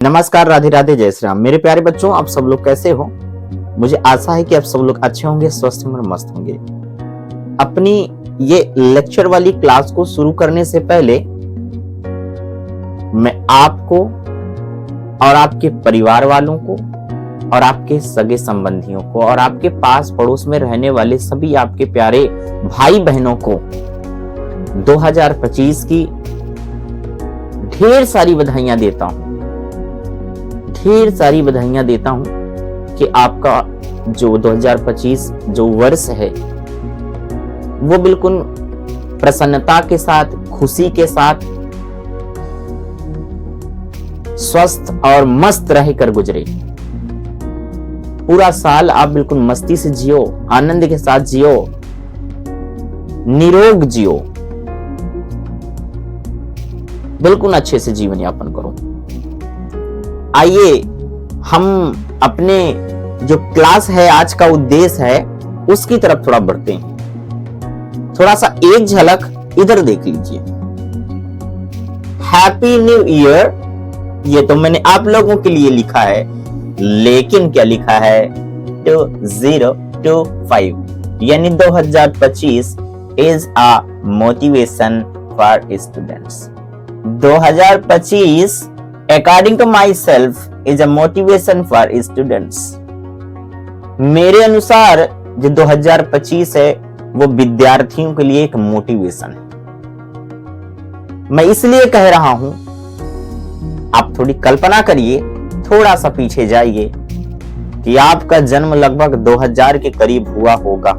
नमस्कार, राधे राधे, जय श्री राम। मेरे प्यारे बच्चों, आप सब लोग कैसे हो? मुझे आशा है कि आप सब लोग अच्छे होंगे, स्वस्थ होंगे, मस्त होंगे। अपनी ये लेक्चर वाली क्लास को शुरू करने से पहले मैं आपको और आपके परिवार वालों को और आपके सगे संबंधियों को और आपके पास पड़ोस में रहने वाले सभी आपके प्यारे भाई बहनों को 2025 की ढेर सारी बधाइयां देता हूं। ढेर सारी बधाइयां देता हूं कि आपका जो 2025 जो वर्ष है वो बिल्कुल प्रसन्नता के साथ, खुशी के साथ, स्वस्थ और मस्त रहकर गुजरे। पूरा साल आप बिल्कुल मस्ती से जियो, आनंद के साथ जियो, निरोग जियो, बिल्कुल अच्छे से जीवन यापन करो। आइए हम अपने जो क्लास है, आज का उद्देश्य है, उसकी तरफ थोड़ा बढ़ते हैं। थोड़ा सा एक झलक इधर देख लीजिए। हैप्पी न्यू ईयर, ये तो मैंने आप लोगों के लिए लिखा है, लेकिन क्या लिखा है? 2025 यानी 2025 is a motivation for students. 2025 according to myself is a motivation for students। मेरे अनुसार जो 2025 है वो विद्यार्थियों के लिए एक मोटिवेशन है। मैं इसलिए कह रहा हूं, आप थोड़ी कल्पना करिए, थोड़ा सा पीछे जाइए कि आपका जन्म लगभग 2000 के करीब हुआ होगा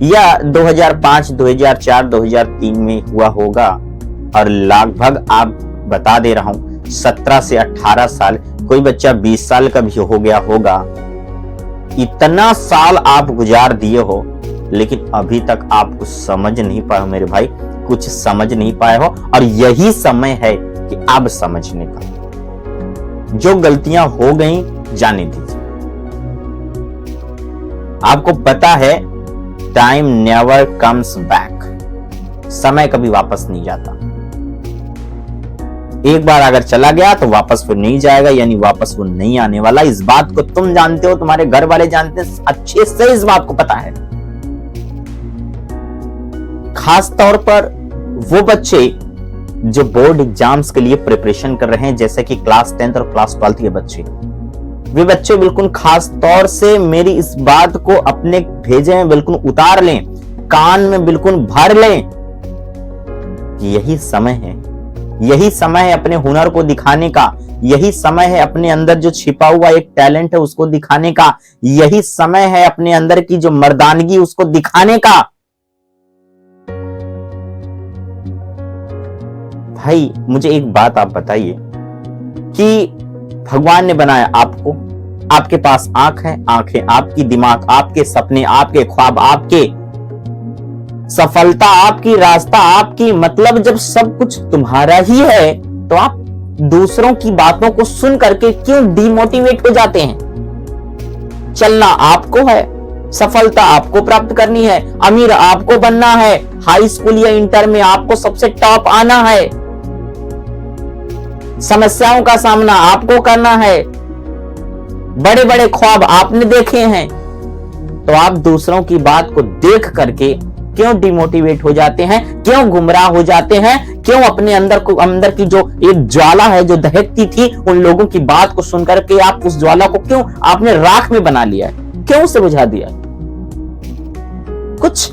या 2005, 2004, 2003 में हुआ होगा, और लगभग आप बता दे रहा हूं 17 से 18 साल, कोई बच्चा 20 साल का भी हो गया होगा। इतना साल आप गुजार दिए हो, लेकिन अभी तक आप कुछ समझ नहीं पाए हो मेरे भाई, कुछ समझ नहीं पाए हो। और यही समय है कि अब समझने का। जो गलतियां हो गई जाने दीजिए। आपको पता है टाइम नेवर कम्स बैक, समय कभी वापस नहीं जाता। एक बार अगर चला गया तो वापस फिर नहीं जाएगा, यानी वापस वो नहीं आने वाला। इस बात को तुम जानते हो, तुम्हारे घर वाले जानते हैं, अच्छे से इस बात को पता है। खास तौर पर वो बच्चे जो बोर्ड एग्जाम्स के लिए प्रिपरेशन कर रहे हैं, जैसे कि क्लास 10th और क्लास 12th के बच्चे, वे बच्चे बिल्कुल खास तौर से मेरी इस बात को अपने भेजे में बिल्कुल उतार लें, कान में बिल्कुल भर लें कि यही समय है, यही समय है अपने हुनर को दिखाने का, यही समय है अपने अंदर जो छिपा हुआ एक टैलेंट है उसको दिखाने का, यही समय है अपने अंदर की जो मर्दानगी उसको दिखाने का। भाई मुझे एक बात आप बताइए कि भगवान ने बनाया आपको, आपके पास आंख है, आंखें आपकी, दिमाग आपके, सपने आपके, ख्वाब आपके, सफलता आपकी, रास्ता आपकी, मतलब जब सब कुछ तुम्हारा ही है तो आप दूसरों की बातों को सुन करके क्यों डिमोटिवेट हो जाते हैं? चलना आपको है, सफलता आपको प्राप्त करनी है, अमीर आपको बनना है, हाई स्कूल या इंटर में आपको सबसे टॉप आना है, समस्याओं का सामना आपको करना है, बड़े बड़े ख्वाब आपने देखे हैं, तो आप दूसरों की बात को देख करके क्यों डिमोटिवेट हो जाते हैं? क्यों गुमराह हो जाते हैं? क्यों अपने अंदर की जो एक ज्वाला है जो दहकती थी, उन लोगों की बात को सुनकर के आप उस ज्वाला को क्यों आपने राख में बना लिया है? क्यों उसे बुझा दिया? कुछ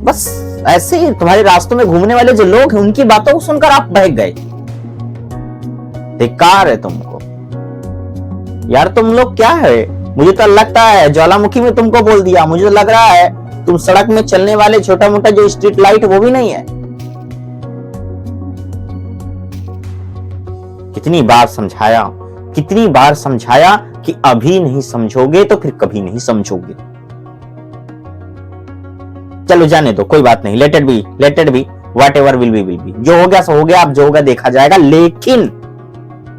बस ऐसे ही तुम्हारे रास्तों में घूमने वाले जो लोग हैं उनकी बातों को सुनकर आप बहक गए। धिक्कार है तुमको यार, तुम लोग क्या है? मुझे तो लगता है ज्वालामुखी में तुमको बोल दिया। मुझे तो लग रहा है तुम सड़क में चलने वाले छोटा मोटा जो स्ट्रीट लाइट वो भी नहीं है। कितनी बार समझाया कि अभी नहीं समझोगे तो फिर कभी नहीं समझोगे। चलो जाने दो, कोई बात नहीं, let it be, what ever will be. जो हो गया सो हो गया, अब जो होगा देखा जाएगा। लेकिन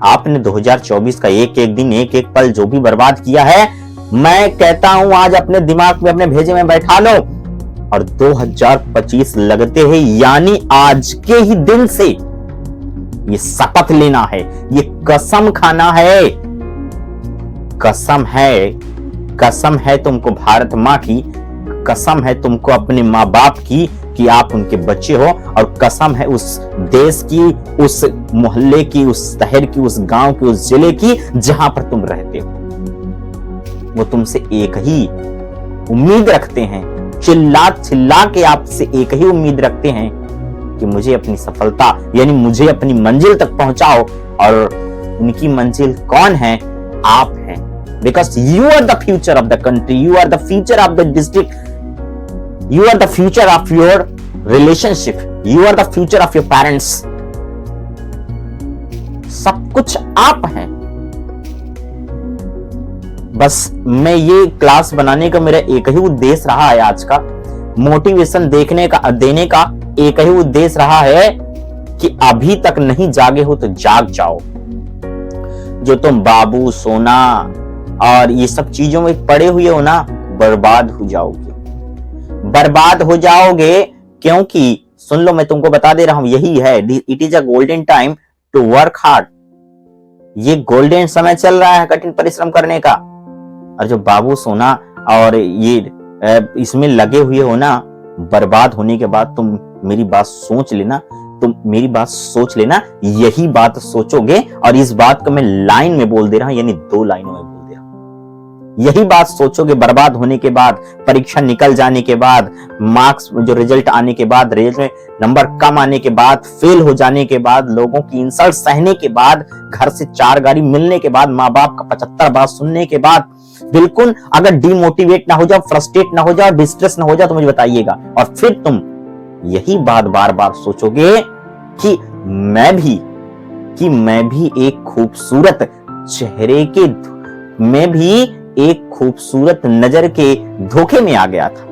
आपने 2024 का एक एक दिन, एक एक पल जो भी बर्बाद किया है, मैं कहता हूं आज अपने दिमाग में, अपने भेजे में बैठा लो और 2025 लगते हैं, यानी आज के ही दिन से ये शपथ लेना है, ये कसम खाना है। कसम है तुमको भारत माँ की, कसम है तुमको अपने माँ बाप की कि आप उनके बच्चे हो, और कसम है उस देश की, उस मोहल्ले की, उस शहर की, उस गांव की, उस जिले की जहां पर तुम रहते हो। वो तुमसे एक ही उम्मीद रखते हैं, चिल्ला चिल्ला के आपसे एक ही उम्मीद रखते हैं कि मुझे अपनी सफलता यानी मुझे अपनी मंजिल तक पहुंचाओ। और उनकी मंजिल कौन है? आप हैं। Because you are the future of the country, you are the future of the district, you are the future of your relationship, you are the future of your parents. सब कुछ आप हैं। बस मैं ये क्लास बनाने का मेरा एक ही उद्देश्य रहा है, आज का मोटिवेशन देने का एक ही उद्देश्य रहा है कि अभी तक नहीं जागे हो तो जाग जाओ। जो तुम बाबू, सोना और ये सब चीजों में पड़े हुए हो ना, बर्बाद हो जाओगे। क्योंकि सुन लो, मैं तुमको बता दे रहा हूं, यही है, it is a golden time to work hard. ये गोल्डन समय चल रहा है कठिन परिश्रम करने का। और जो बाबू, सोना और ये इसमें लगे हुए हो ना, बर्बाद होने के बाद तुम मेरी बात सोच लेना, यही बात सोचोगे। और इस बात को मैं लाइन में बोल दे रहा हूं, यानी 2 लाइनों में बोल दे रहा हूं। यही बात सोचोगे बर्बाद होने के बाद, परीक्षा निकल जाने के बाद, मार्क्स जो रिजल्ट आने के बाद, रिजल्ट में नंबर कम आने के बाद, फेल हो जाने के बाद, लोगों की इंसल्ट सहने के बाद, घर से 4 गाली मिलने के बाद, माँ बाप का 75 बात सुनने के बाद, बिल्कुल अगर डिमोटिवेट ना हो जाओ, फ्रस्ट्रेट ना हो जाओ, डिस्ट्रेस ना हो जाओ तो मुझे बताइएगा। और फिर तुम यही बात बार बार सोचोगे कि मैं भी एक खूबसूरत चेहरे के, मैं भी एक खूबसूरत नजर के धोखे में आ गया था,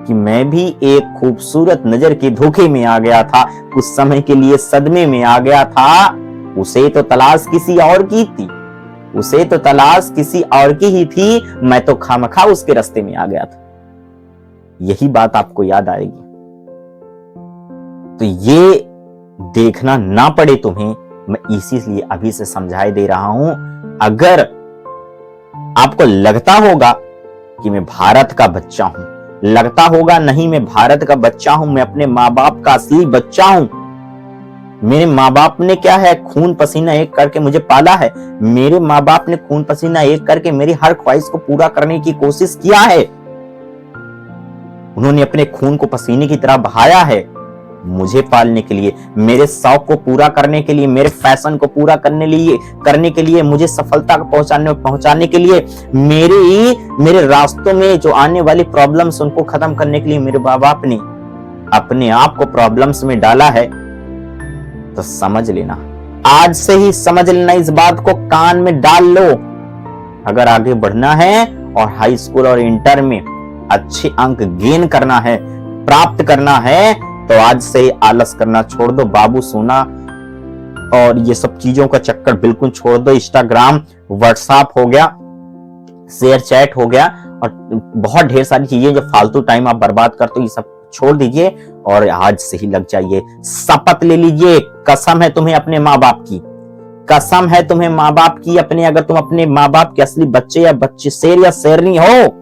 कि मैं भी एक खूबसूरत नजर के धोखे में आ गया था, उस समय के लिए सदमे में आ गया था। उसे तो तलाश किसी और की थी, उसे तो तलाश किसी और की ही थी, मैं तो खामखा उसके रास्ते में आ गया था। यही बात आपको याद आएगी। तो ये देखना ना पड़े तुम्हें, मैं इसीलिए अभी से समझाई दे रहा हूं। अगर आपको लगता होगा कि मैं भारत का बच्चा हूं, लगता होगा नहीं मैं भारत का बच्चा हूं, मैं अपने माँ बाप का असली बच्चा हूं, मेरे माँ बाप ने क्या है, खून पसीना एक करके मुझे पाला है, मेरे माँ बाप ने खून पसीना एक करके मेरी हर ख्वाहिश को पूरा करने की कोशिश किया है। उन्होंने अपने खून को पसीने की तरह बहाया है मुझे पालने के लिए, मेरे शौक को पूरा करने के लिए, मेरे फैशन को पूरा करने के लिए, मुझे सफलता पहुंचाने के लिए, मेरे रास्तों में जो आने वाली प्रॉब्लम्स उनको खत्म करने के लिए मेरे माँ बाप ने अपने आप को प्रॉब्लम्स में डाला है। तो समझ लेना, आज से ही समझ लेना, इस बात को कान में डाल लो। अगर आगे बढ़ना है और हाई स्कूल और इंटर में अच्छे अंक गेन करना है, प्राप्त करना है, तो आज से ही आलस करना छोड़ दो। बाबू, सोना और ये सब चीजों का चक्कर बिल्कुल छोड़ दो। इंस्टाग्राम, व्हाट्सएप हो गया, शेयर चैट हो गया, और बहुत ढेर सारी चीजें जो फालतू टाइम आप बर्बाद करते हो, ये सब छोड़ दीजिए और आज से ही लग जाइए। शपथ ले लीजिए, कसम है तुम्हें अपने माँ बाप की, कसम है तुम्हें माँ बाप की अपने। अगर तुम अपने माँ बाप के असली बच्चे या बच्चे, शेर या शेरनी हो,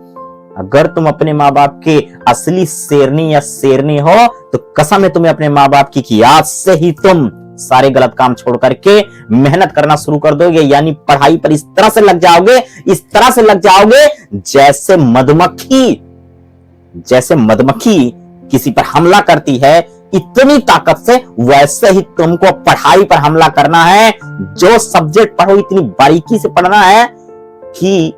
अगर तुम अपने माँ बाप के असली शेरनी या शेरनी हो, तो कसम है तुम्हें अपने माँ बाप की कि आज से ही तुम सारे गलत काम छोड़ करके मेहनत करना शुरू कर दोगे। यानी पढ़ाई पर इस तरह से लग जाओगे जैसे मधुमक्खी किसी पर हमला करती है, इतनी ताकत से वैसे ही तुमको पढ़ाई पर हमला करना है। जो सब्जेक्ट पढ़ो इतनी बारीकी से पढ़ना है कि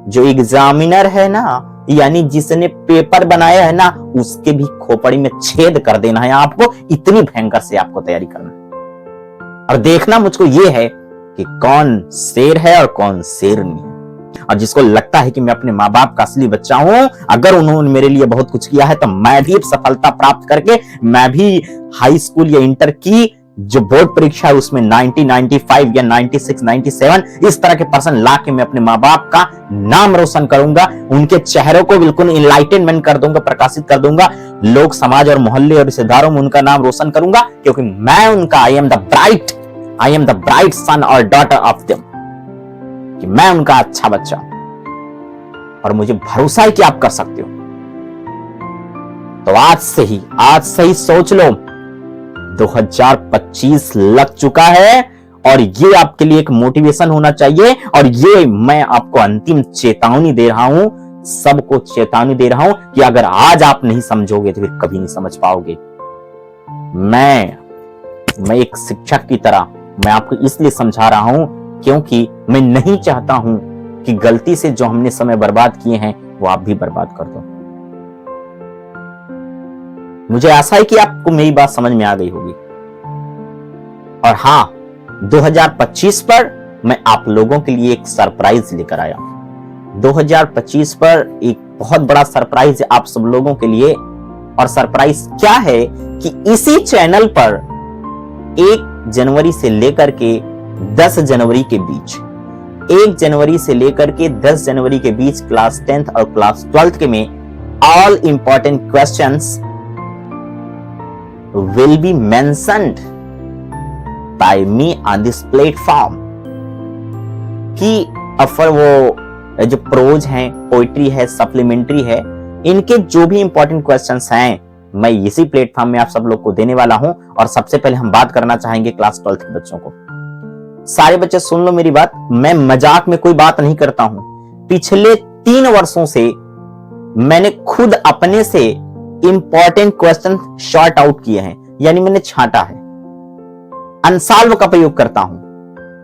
जो एग्जामिनर है ना, यानी जिसने पेपर बनाया है ना, उसके भी खोपड़ी में छेद कर देना है आपको। इतनी भयंकर से आपको तैयारी करना है। और देखना मुझको ये है कि कौन शेर है और कौन शेरनी है। और जिसको लगता है कि मैं अपने माँ बाप का असली बच्चा हूं, अगर उन्होंने मेरे लिए बहुत कुछ किया है, तो मैं भी सफलता प्राप्त करके मैं भी हाई स्कूल या इंटर की जो बोर्ड परीक्षा है उसमें 90, 95 या 96, 97 इस तरह के पर्सन ला के मैं अपने माँ बाप का नाम रोशन करूंगा, उनके चेहरों को बिल्कुल इनलाइटनमेंट कर दूंगा, प्रकाशित कर दूंगा, लोग, समाज और मोहल्ले और रिश्तेदारों में उनका नाम रोशन करूंगा, क्योंकि मैं उनका आई एम द ब्राइट सन और डॉटर ऑफ देम, कि मैं उनका अच्छा बच्चा, और मुझे भरोसा है कि आप कर सकते हो। तो आज से ही सोच लो, 2025 लग चुका है और ये आपके लिए एक मोटिवेशन होना चाहिए। और ये मैं आपको अंतिम चेतावनी दे रहा हूं, सबको चेतावनी दे रहा हूं कि अगर आज आप नहीं समझोगे तो फिर कभी नहीं समझ पाओगे। मैं एक शिक्षक की तरह मैं आपको इसलिए समझा रहा हूं क्योंकि मैं नहीं चाहता हूं कि गलती से जो हमने समय बर्बाद किए हैं वो आप भी बर्बाद कर दो। मुझे आशा है कि आपको मेरी बात समझ में आ गई होगी। और हां, 2025 पर मैं आप लोगों के लिए एक सरप्राइज लेकर आया। 2025 पर एक बहुत बड़ा सरप्राइज है आप सब लोगों के लिए। और सरप्राइज क्या है कि इसी चैनल पर 1 जनवरी से लेकर के 10 जनवरी के बीच, 1 जनवरी से लेकर के 10 जनवरी के बीच क्लास 10th और क्लास 12th के में all important questions will be mentioned by me on this platform। कि अफर वो जो प्रोज हैं, पोइट्री है, सप्लीमेंट्री है, इनके जो भी इंपॉर्टेंट क्वेश्चंस हैं मैं इसी प्लेटफॉर्म में आप सब लोग को देने वाला हूं। और सबसे पहले हम बात करना चाहेंगे क्लास 12th के बच्चों को। सारे बच्चे सुन लो मेरी बात, मैं मजाक में कोई बात नहीं करता हूं। पिछले 3 वर्षों से मैंने खुद अपने से इंपॉर्टेंट क्वेश्चन शॉर्ट आउट किए हैं, यानी मैंने छांटा है। अनसॉल्व का प्रयोग करता हूं,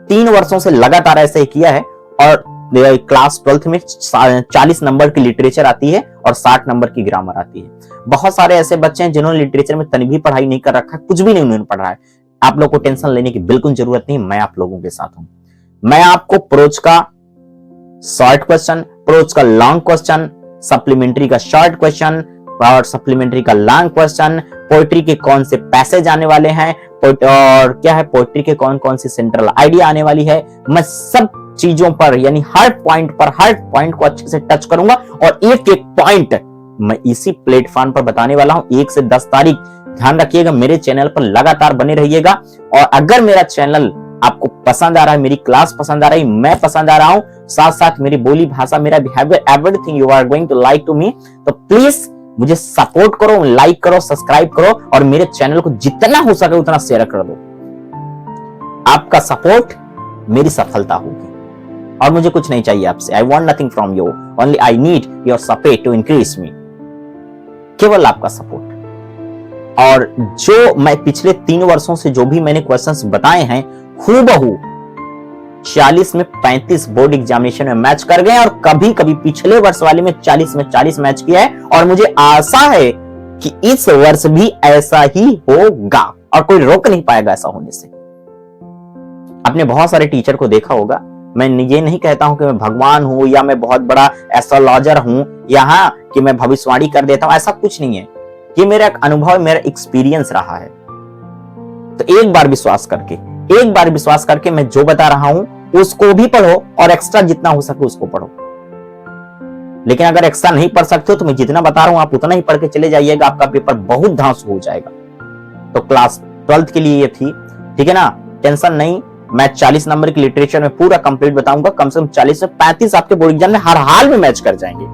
3 वर्षों से लगातार ऐसे ही किया है। और क्लास 12th में 40 नंबर की लिटरेचर आती है और 60 नंबर की ग्रामर आती है। बहुत सारे ऐसे बच्चे हैं जिन्होंने लिटरेचर में तनी भी पढ़ाई नहीं कर रखा, कुछ भी नहीं उन्होंने पढ़ा है। आप लोग को टेंशन लेने की बिल्कुल जरूरत नहीं, मैं आप लोगों के साथ हूं। मैं आपको प्रोज का शॉर्ट क्वेश्चन, प्रोज का लॉन्ग क्वेश्चन, सप्लीमेंट्री का शॉर्ट क्वेश्चन और सप्लीमेंट्री का लॉन्ग क्वेश्चन, पोइट्री के कौन से पैसेज आने वाले हैं और क्या है पोइट्री के कौन कौन सी सेंट्रल आइडिया आने वाली है, मैं सब चीजों पर यानी हर पॉइंट को अच्छे से टच करूंगा। और एक एक पॉइंट मैं इसी प्लेटफॉर्म पर बताने वाला हूं 1 से 10 तारीख। ध्यान रखिएगा, मेरे चैनल पर लगातार बने रहिएगा। और अगर मेरा चैनल आपको पसंद आ रहा है, मेरी क्लास पसंद आ रही है, मैं पसंद आ रहा हूं, साथ साथ मेरी बोली भाषा, मेरा behaviour, everything you are going to like to me, तो प्लीज मुझे सपोर्ट करो, लाइक करो, सब्सक्राइब करो और मेरे चैनल को जितना हो सके उतना शेयर कर दो। आपका सपोर्ट मेरी सफलता होगी और मुझे कुछ नहीं चाहिए आपसे। I want nothing from you, only I need your support to increase me. केवल आपका सपोर्ट। और जो मैं पिछले 3 वर्षों से जो भी मैंने क्वेश्चंस बताए हैं, हूबहू 40 में 35 बोर्ड एग्जामिनेशन में मैच कर गए और कभी कभी पिछले वर्ष वाले में 40 में 40 मैच किया है। और मुझे आशा है कि इस वर्ष भी ऐसा ही होगा और कोई रोक नहीं पाएगा ऐसा होने से। आपने बहुत सारे टीचर को देखा होगा, मैं ये नहीं कहता हूं कि मैं भगवान हूं या मैं बहुत बड़ा एस्ट्रोलॉजर हूं या कि मैं भविष्यवाणी कर देता हूं, ऐसा कुछ नहीं है। ये मेरा एक अनुभव, मेरा एक्सपीरियंस रहा है। तो एक बार विश्वास करके मैं जो बता रहा हूं उसको भी पढ़ो और एक्स्ट्रा जितना हो सके उसको पढ़ो। लेकिन अगर एक्स्ट्रा नहीं पढ़ सकते हो तो मैं जितना बता रहा हूं आप उतना ही पढ़ के चले जाइएगा, आपका पेपर बहुत धांसू हो जाएगा। तो क्लास 12th के लिए ये थी, ठीक है ना, टेंशन नहीं। मैं 40 नंबर की लिटरेचर में पूरा कंप्लीट बताऊंगा, कम से कम 40 से 35 आपके बोर्ड एग्जाम में हर हाल में मैच कर जाएंगे।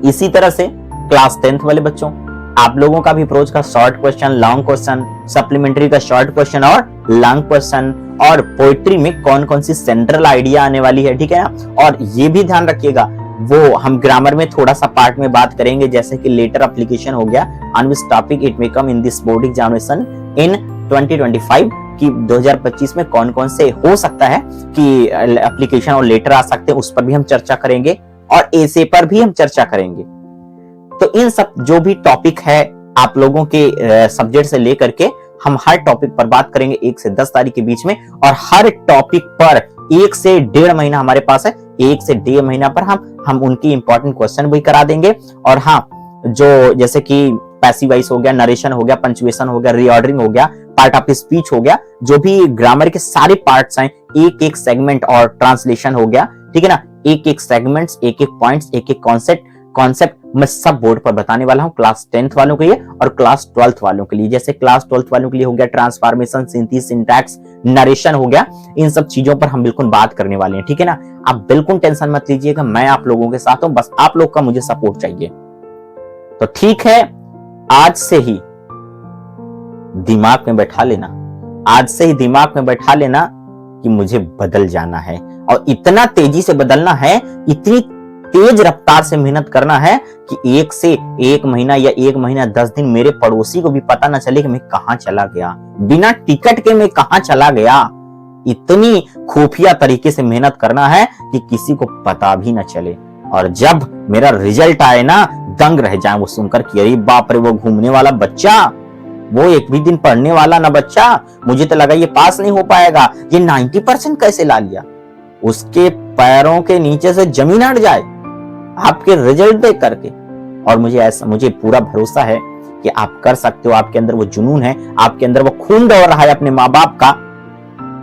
इसी तरह से क्लास 10th वाले बच्चों, आप लोगों का भी प्रोज का short question, long question, supplementary का शॉर्ट क्वेश्चन और लॉन्ग क्वेश्चन, और पोइट्री में कौन कौन सी सेंट्रल आइडिया आने वाली है, ठीक है ना। और ये भी ध्यान रखिएगा, वो हम ग्रामर में थोड़ा सा पार्ट में बात करेंगे, जैसे कि लेटर एप्लीकेशन हो गया, on which topic it may come in this board examination in 2025 कि 2025 में कौन कौन से हो सकता है कि एप्लीकेशन और लेटर आ सकते हैं, उस पर भी हम चर्चा करेंगे और एसे पर भी हम चर्चा करेंगे। तो इन सब जो भी टॉपिक है आप लोगों के सब्जेक्ट से लेकर के हम हर टॉपिक पर बात करेंगे 1 से 10 तारीख के बीच में। और हर टॉपिक पर 1 से 1.5 महीना हमारे पास है, 1 से 1.5 महीना पर हम उनकी इंपॉर्टेंट क्वेश्चन भी करा देंगे। और हाँ, जो जैसे कि पैसिव वॉइस हो गया, नरेशन हो गया, पंचुएशन हो गया, रीऑर्डरिंग हो गया, पार्ट ऑफ स्पीच हो गया, जो भी ग्रामर के सारे पार्ट्स हैं, एक एक सेगमेंट और ट्रांसलेशन हो गया, ठीक है ना, एक एक सेगमेंट्स, एक एक पॉइंट्स, एक एक कॉन्सेप्ट मैं सब बोर्ड पर बताने वाला हूं, क्लास 10th वालों के लिए और क्लास 12th वालों के लिए। जैसे क्लास 12th वालों के लिए हो गया ट्रांसफॉर्मेशन, सिंथेसिस, सिंटैक्स, नरेशन हो गया, इन सब चीजों पर हम बिल्कुल बात करने वाले हैं, ठीक है ना। आप बिल्कुल टेंशन मत लीजिएगा, मैं आप लोगों के साथ हूं, बस आप लोग का मुझे सपोर्ट चाहिए। तो ठीक है, आज से ही दिमाग में बैठा लेना, आज से ही दिमाग में बैठा लेना कि मुझे बदल जाना है, और इतना तेजी से बदलना है, इतनी तेज रफ्तार से मेहनत करना है कि एक से एक महीना या 1 महीना 10 दिन मेरे पड़ोसी को भी पता ना चले कि मैं कहां चला गया, बिना टिकट के मैं कहां चला गया। इतनी खुफिया तरीके से मेहनत करना है कि किसी को पता भी ना चले, और जब मेरा रिजल्ट आए ना, दंग रह जाए वो सुनकर कि अरे बाप रे, वो घूमने वाला बच्चा, वो एक भी दिन पढ़ने वाला ना बच्चा, मुझे तो लगा ये पास नहीं हो पाएगा, ये 90% कैसे ला लिया। उसके पैरों के नीचे से जमीन हट जाए आपके रिजल्ट देख करके। और मुझे पूरा भरोसा है कि आप कर सकते हो, आपके अंदर वो जुनून है, आपके अंदर वो खून दौड़ रहा है, अपने माँ बाप का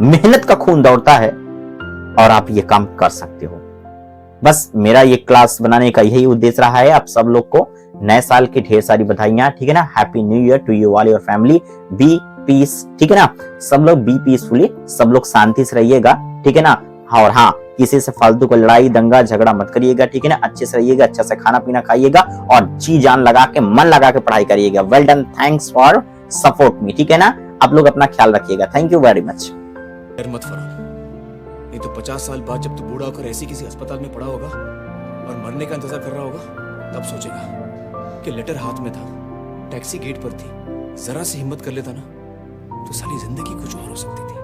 मेहनत का खून दौड़ता है, और आप ये काम कर सकते हो। बस मेरा ये क्लास बनाने का यही उद्देश्य रहा है। आप सब लोग को नए साल की ढेर सारी बधाइयां, ठीक है ना। Happy new year to you all your family, be peace, ठीक है ना। सब लोग बी पीसफुली, सब लोग शांति से रहिएगा, ठीक है ना। और हाँ, किसी से फालतू को लड़ाई दंगा झगड़ा मत करिएगा, ठीक है ना। अच्छे से रहिएगा, अच्छा से खाना पीना खाइएगा, और जी जान लगा के, मन लगा के पढ़ाई करिएगा। Well done, thanks for support me, ठीक है ना। आप लोग अपना ख्याल रखिएगा, थैंक यू वेरी मच। मत फरहान, नहीं तो 50 साल बाद जब तू बूढ़ा होकर ऐसी किसी अस्पताल में पड़ा होगा और मरने का इंतजार कर रहा होगा, तब सोचेगा कि लेटर हाथ में था, टैक्सी गेट पर थी, जरा सी हिम्मत कर लेता ना तो सारी जिंदगी कुछ और हो सकती थी।